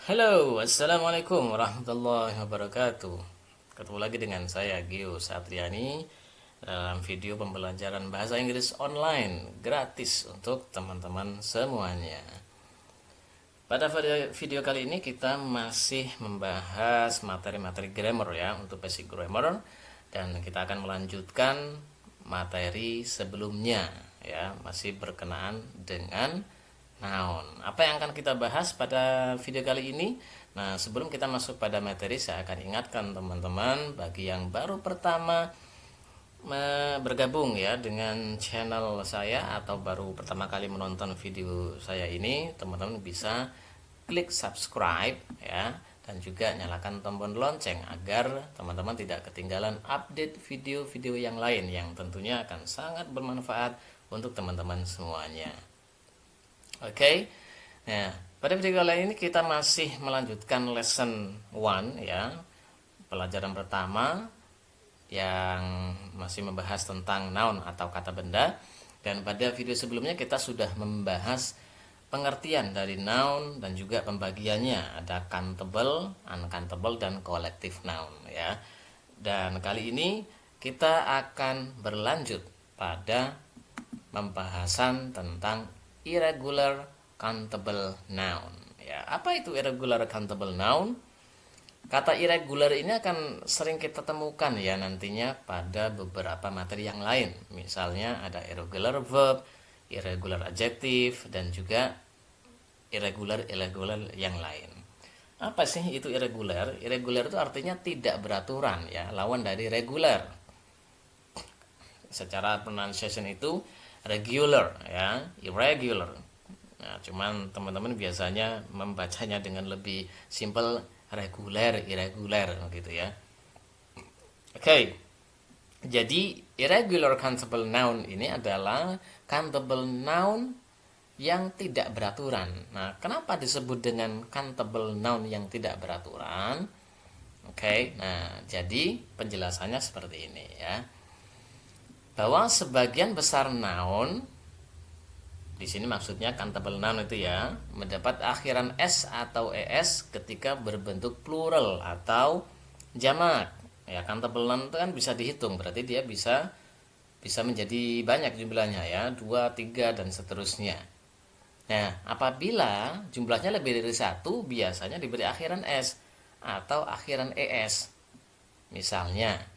Halo, assalamualaikum warahmatullahi wabarakatuh. Ketemu lagi dengan saya Gio Satriani dalam video pembelajaran bahasa Inggris online gratis untuk teman-teman semuanya. Pada video kali ini kita masih membahas materi-materi grammar ya, untuk basic grammar, dan kita akan melanjutkan materi sebelumnya ya, masih berkenaan dengan noun. Apa yang akan kita bahas pada video kali ini? Nah, sebelum kita masuk pada materi, saya akan ingatkan teman-teman bagi yang baru pertama bergabung ya dengan channel saya atau baru pertama kali menonton video saya ini, teman-teman bisa klik subscribe ya, dan juga nyalakan tombol lonceng agar teman-teman tidak ketinggalan update video-video yang lain yang tentunya akan sangat bermanfaat untuk teman-teman semuanya. Oke. Nah, pada video kali ini kita masih melanjutkan lesson 1 ya. Pelajaran pertama yang masih membahas tentang noun atau kata benda, dan pada video sebelumnya kita sudah membahas pengertian dari noun dan juga pembagiannya, ada countable, uncountable, dan collective noun ya. Dan kali ini kita akan berlanjut pada pembahasan tentang irregular countable noun ya. Apa itu irregular countable noun? Kata irregular ini akan sering kita temukan ya nantinya pada beberapa materi yang lain. Misalnya ada irregular verb, irregular adjective, dan juga irregular yang lain. Apa sih itu irregular? Irregular itu artinya tidak beraturan ya, lawan dari regular. Secara pronunciation itu regular ya, irregular. Nah, cuman teman-teman biasanya membacanya dengan lebih simple, reguler, irregular gitu ya. Oke. Jadi irregular countable noun ini adalah countable noun yang tidak beraturan. Nah, kenapa disebut dengan countable noun yang tidak beraturan? Oke. Nah, jadi penjelasannya seperti ini ya. Bahwa sebagian besar noun, di sini maksudnya countable noun itu ya, mendapat akhiran s atau es ketika berbentuk plural atau jamak. Ya, countable noun itu kan bisa dihitung, berarti dia bisa menjadi banyak jumlahnya ya, 2, 3, dan seterusnya. Nah, apabila jumlahnya lebih dari 1, biasanya diberi akhiran s atau akhiran es. Misalnya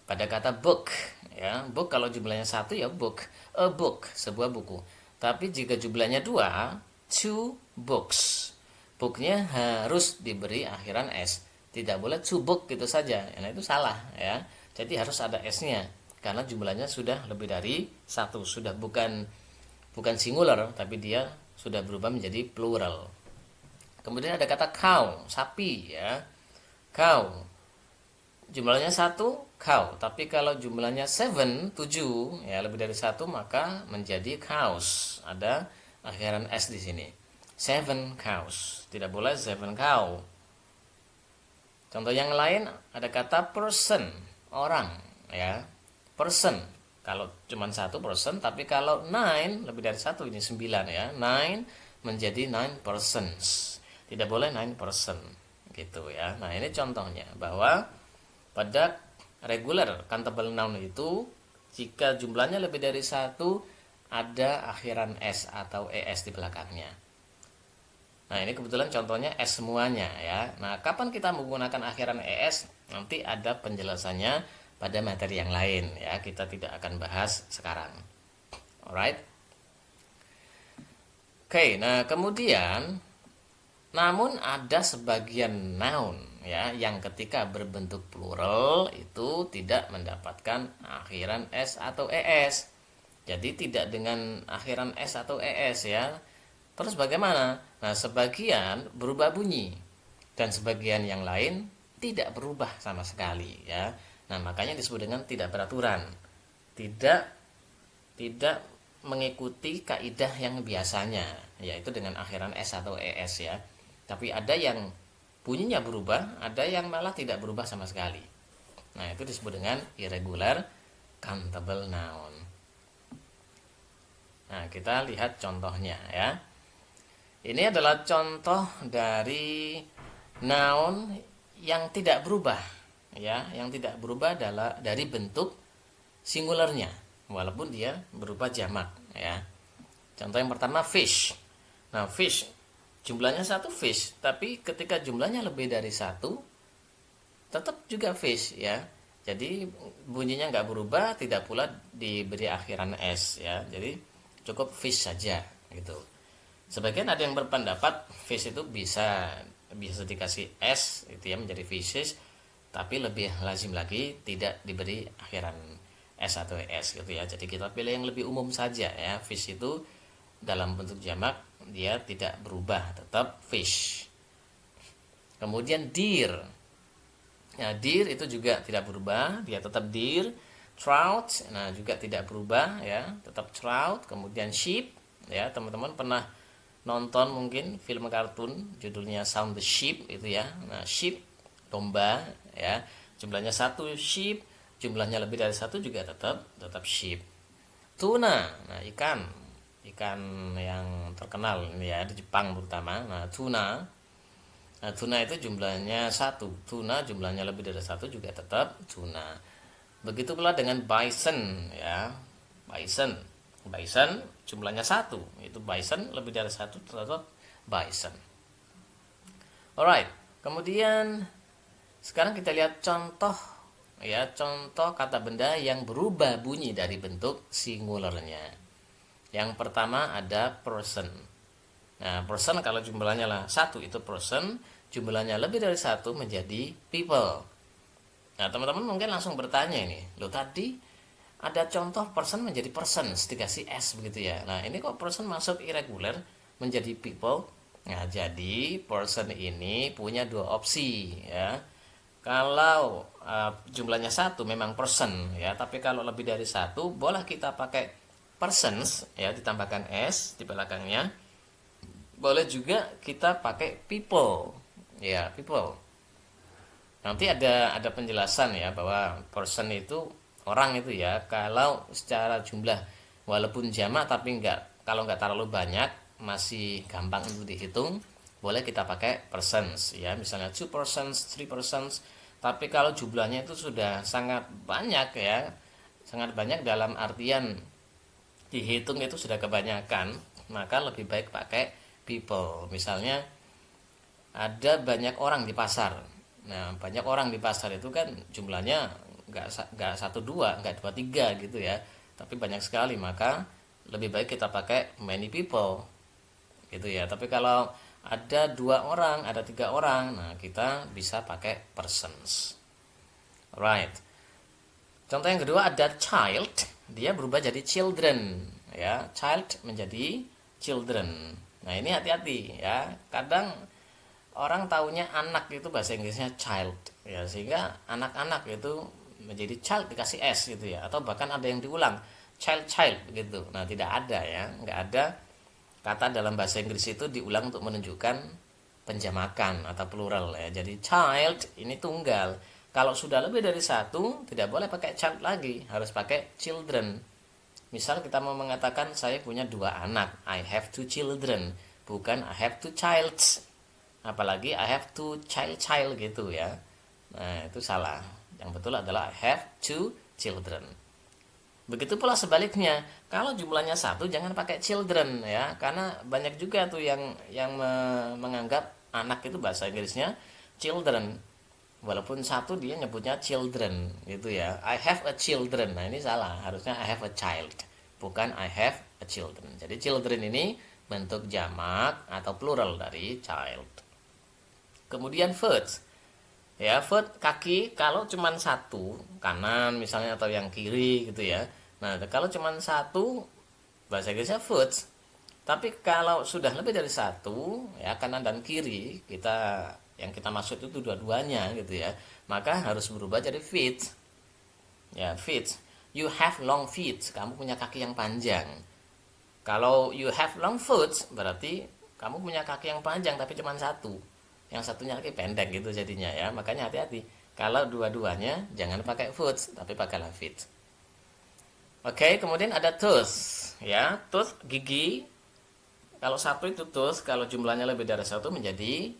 pada kata book ya, book kalau jumlahnya 1 ya book, a book, sebuah buku. Tapi jika jumlahnya 2, two books, booknya harus diberi akhiran s, tidak boleh two book gitu saja. Nah, itu salah ya, jadi harus ada s-nya karena jumlahnya sudah lebih dari 1, sudah bukan singular, tapi dia sudah berubah menjadi plural. Kemudian ada kata cow, sapi ya, cow jumlahnya 1, cow. Tapi kalau jumlahnya 7, 7 ya, lebih dari 1, maka menjadi cows. Ada akhiran s di sini. 7 cows. Tidak boleh 7 cow. Contoh yang lain ada kata person, orang ya. Person. Kalau cuma 1 person, tapi kalau 9 lebih dari 1, ini 9 ya. 9 menjadi 9 persons. Tidak boleh 9 person gitu ya. Nah, ini contohnya bahwa pada regular countable noun itu jika jumlahnya lebih dari 1 ada akhiran s atau es di belakangnya. Nah, ini kebetulan contohnya s semuanya ya. Nah, kapan kita menggunakan akhiran es? Nanti ada penjelasannya pada materi yang lain ya. Kita tidak akan bahas sekarang. Alright. Oke, nah kemudian namun ada sebagian noun ya yang ketika berbentuk plural itu tidak mendapatkan akhiran s atau es. Jadi tidak dengan akhiran s atau es ya. Terus bagaimana? Nah, sebagian berubah bunyi dan sebagian yang lain tidak berubah sama sekali ya. Nah, makanya disebut dengan tidak beraturan. Tidak mengikuti kaidah yang biasanya, yaitu dengan akhiran s atau es ya. Tapi ada yang bunyinya berubah, ada yang malah tidak berubah sama sekali. Nah, itu disebut dengan irregular countable noun. Nah, kita lihat contohnya ya. Ini adalah contoh dari noun yang tidak berubah, ya, yang tidak berubah dari bentuk singularnya, walaupun dia berupa jamak, ya. Contoh yang pertama fish. Nah, fish jumlahnya satu fish, tapi ketika jumlahnya lebih dari satu, tetap juga fish, ya. Jadi bunyinya nggak berubah, tidak pula diberi akhiran s, ya. Jadi cukup fish saja, gitu. Sebagian ada yang berpendapat fish itu bisa dikasih s, itu ya, menjadi fishes, tapi lebih lazim lagi tidak diberi akhiran s atau s, gitu ya. Jadi kita pilih yang lebih umum saja, ya. Fish itu dalam bentuk jamak dia tidak berubah, tetap fish. Kemudian deer. Ya, deer itu juga tidak berubah, dia tetap deer. Trout, nah juga tidak berubah, ya, tetap trout. Kemudian sheep, ya, teman-teman pernah nonton mungkin film kartun judulnya Sound the Sheep itu, ya. Nah, sheep domba, ya, jumlahnya satu sheep, jumlahnya lebih dari satu juga tetap sheep. Tuna, nah ikan yang terkenal ini, ya, di Jepang terutama. Nah, tuna. Nah, tuna itu jumlahnya satu, tuna jumlahnya lebih dari satu juga tetap tuna. Begitu pula dengan bison, ya, bison jumlahnya satu, itu bison, lebih dari satu tetap bison. Alright, kemudian sekarang kita lihat contoh, ya, contoh kata benda yang berubah bunyi dari bentuk singularnya. Yang pertama ada person. Nah, person kalau jumlahnya lah satu itu person, jumlahnya lebih dari satu menjadi people. Nah, teman-teman mungkin langsung bertanya ini, lo tadi ada contoh person menjadi persons dikasih s begitu, ya. Nah, ini kok person masuk irregular menjadi people? Nah, jadi person ini punya dua opsi, ya. Kalau jumlahnya satu memang person, ya, tapi kalau lebih dari satu boleh kita pakai persons, ya, ditambahkan s di belakangnya. Boleh juga kita pakai people, ya, people. Nanti ada penjelasan, ya, bahwa person itu orang itu, ya, kalau secara jumlah walaupun jamak tapi kalau nggak terlalu banyak masih gampang untuk dihitung, boleh kita pakai persons, ya, misalnya 2 persons, 3 persons. Tapi kalau jumlahnya itu sudah sangat banyak, ya, sangat banyak dalam artian dihitung itu sudah kebanyakan, maka lebih baik pakai people. Misalnya ada banyak orang di pasar. Nah, banyak orang di pasar itu kan jumlahnya nggak satu dua, nggak dua tiga gitu, ya, tapi banyak sekali, maka lebih baik kita pakai many people, gitu, ya. Tapi kalau ada 2 orang, ada 3 orang, nah kita bisa pakai persons. Right. Contoh yang kedua ada child, dia berubah jadi children, ya, child menjadi children. Nah, ini hati-hati, ya. Kadang orang taunya anak itu bahasa Inggrisnya child, ya, sehingga anak-anak itu menjadi child dikasih s gitu, ya, atau bahkan ada yang diulang child begitu. Nah, tidak ada, ya, nggak ada kata dalam bahasa Inggris itu diulang untuk menunjukkan penjamakan atau plural, ya. Jadi child ini tunggal. Kalau sudah lebih dari satu tidak boleh pakai child lagi, harus pakai children. Misal kita mau mengatakan saya punya 2 anak, I have 2 children, bukan I have 2 childs. Apalagi I have 2 child gitu, ya. Nah, itu salah. Yang betul adalah I have 2 children. Begitu pula sebaliknya, kalau jumlahnya satu jangan pakai children, ya, karena banyak juga tuh yang menganggap anak itu bahasa Inggrisnya children, walaupun satu dia nyebutnya children, gitu, ya. I have a children. Nah, ini salah, harusnya I have a child, bukan I have a children. Jadi children ini bentuk jamak atau plural dari child. Kemudian foot, ya, foot kaki kalau cuma satu, kanan misalnya atau yang kiri, gitu, ya. Nah, kalau cuma satu bahasa Inggrisnya foot. Tapi kalau sudah lebih dari satu, ya, kanan dan kiri, yang kita maksud itu dua-duanya, gitu, ya, maka harus berubah jadi feet, ya, feet. You have long feet, kamu punya kaki yang panjang. Kalau you have long foot berarti kamu punya kaki yang panjang tapi cuma satu, yang satunya lagi pendek, gitu jadinya, ya. Makanya hati-hati kalau dua-duanya jangan pakai foot tapi pakailah feet. Oke, kemudian ada tooth, ya, tooth gigi. Kalau satu itu tooth, kalau jumlahnya lebih dari satu menjadi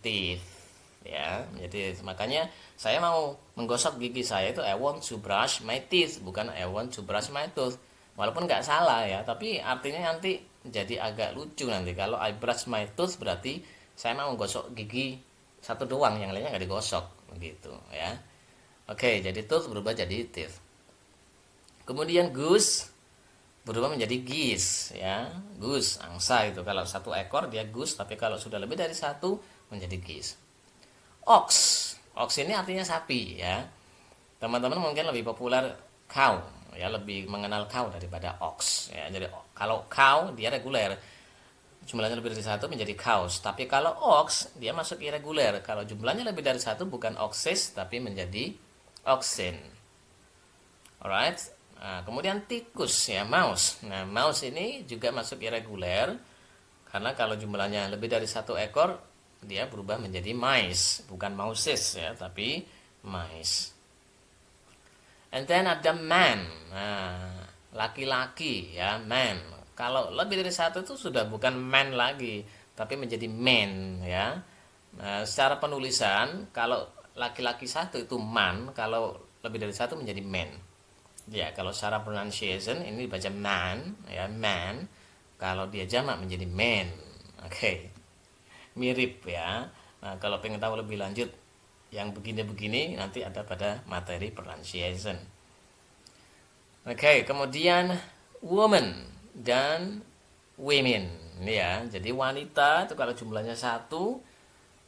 teeth. Ya, menjadi makanya saya mau menggosok gigi saya itu I want to brush my teeth, bukan I want to brush my tooth. Walaupun nggak salah ya, tapi artinya nanti jadi agak lucu nanti. Kalau I brush my tooth berarti saya mau menggosok gigi satu doang, yang lainnya nggak digosok, begitu ya. Oke, jadi tooth berubah jadi teeth. Kemudian goose berubah menjadi geese ya. Goose angsa itu kalau satu ekor dia goose, tapi kalau sudah lebih dari satu menjadi geese. Ox, ox ini artinya sapi ya. Teman-teman mungkin lebih populer cow ya, lebih mengenal cow daripada ox ya. Jadi kalau cow dia reguler, jumlahnya lebih dari satu menjadi cows. Tapi kalau ox dia masuk irregular, kalau jumlahnya lebih dari satu bukan oxes tapi menjadi oxen. Alright. Nah, kemudian tikus ya, mouse. Nah, mouse ini juga masuk irregular karena kalau jumlahnya lebih dari satu ekor dia berubah menjadi mice, bukan mouses ya, tapi mice. And then ada man. Nah, laki-laki ya, man. Kalau lebih dari satu itu sudah bukan man lagi, tapi menjadi man ya. Nah, secara penulisan kalau laki-laki satu itu man, kalau lebih dari satu menjadi man. Ya, kalau secara pronunciation ini dibaca man, ya man. Kalau dia jamak menjadi man. Oke, mirip ya. Nah, kalau pengen tahu lebih lanjut yang begini-begini nanti ada pada materi pronunciation. Oke, kemudian woman dan women. Ini ya, jadi wanita itu kalau jumlahnya satu,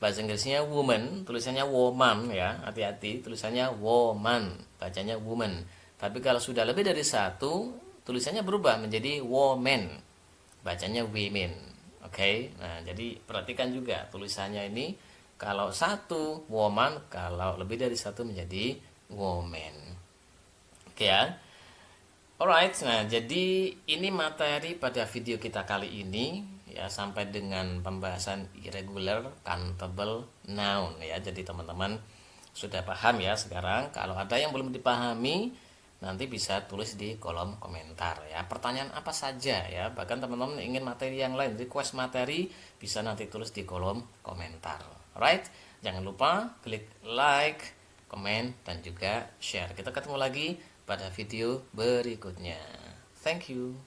bahasa Inggrisnya woman, tulisannya woman ya, hati-hati, tulisannya woman, bacanya woman. Tapi kalau sudah lebih dari satu, tulisannya berubah menjadi woman, bacanya women. Oke, nah jadi perhatikan juga tulisannya ini, kalau satu woman, kalau lebih dari satu menjadi woman. Oke ya. Alright, nah jadi ini materi pada video kita kali ini ya, sampai dengan pembahasan irregular countable noun ya. Jadi teman-teman sudah paham ya sekarang. Kalau ada yang belum dipahami nanti bisa tulis di kolom komentar ya. Pertanyaan apa saja ya, bahkan teman-teman ingin materi yang lain, request materi, bisa nanti tulis di kolom komentar. Alright, jangan lupa klik like, komen, dan juga share. Kita ketemu lagi pada video berikutnya. Thank you.